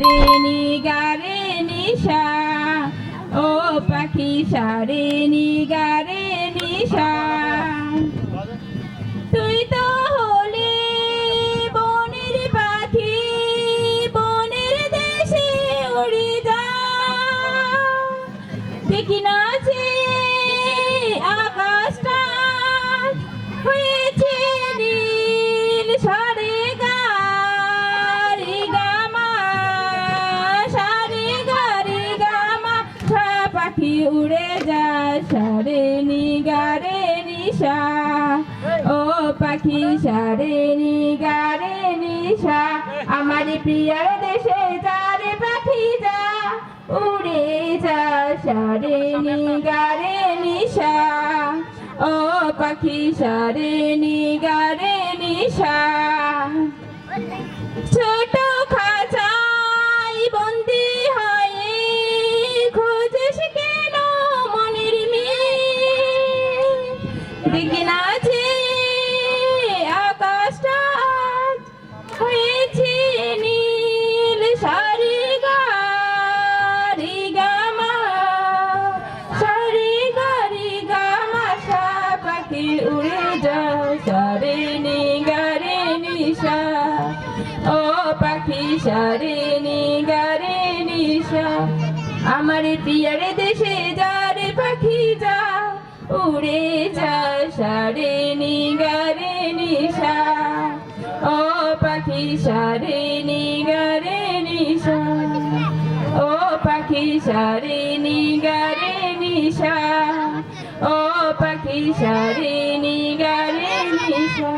সারে নিগারে নিশা ও পাখি সারে নিগারে নিশা তুই তো হলে বনের পাখি বনের দেশে উড়ে যা দেখি না যে আকাশটা হয়েছে নীল সারে গারি গামা সারে গারি গামা পাখি উড়ে যায় সারে নিগারে নিশা ও পাখি সারে নিগারে নিশা আমার প্রিয়ার দেশে যারে পাখি যা উড়ে যা সারে নিগারে নিশা ও পাখি সারে নিগারে নিশা ছোট খাঁচায় বন্দি হয়ে খোঁজেস কেন মনের মেয়ে দেখি না যে আকাশটা হয়েছে নীল সারি গারি গামা সারি গারি গামা সা পাখি উড়ে যায় সারে নিগারে নিশা ও পাখি সারে নিগারে নিশা আমার প্রিয়ার দেশে যারে পাখি যা উড়ে যা সারে নিগারে নিশা ও পাখি সারে নিগারে নিশা ও পাখি সারে নিগারে নিশা ও পাখি সারে নিগারে নিশা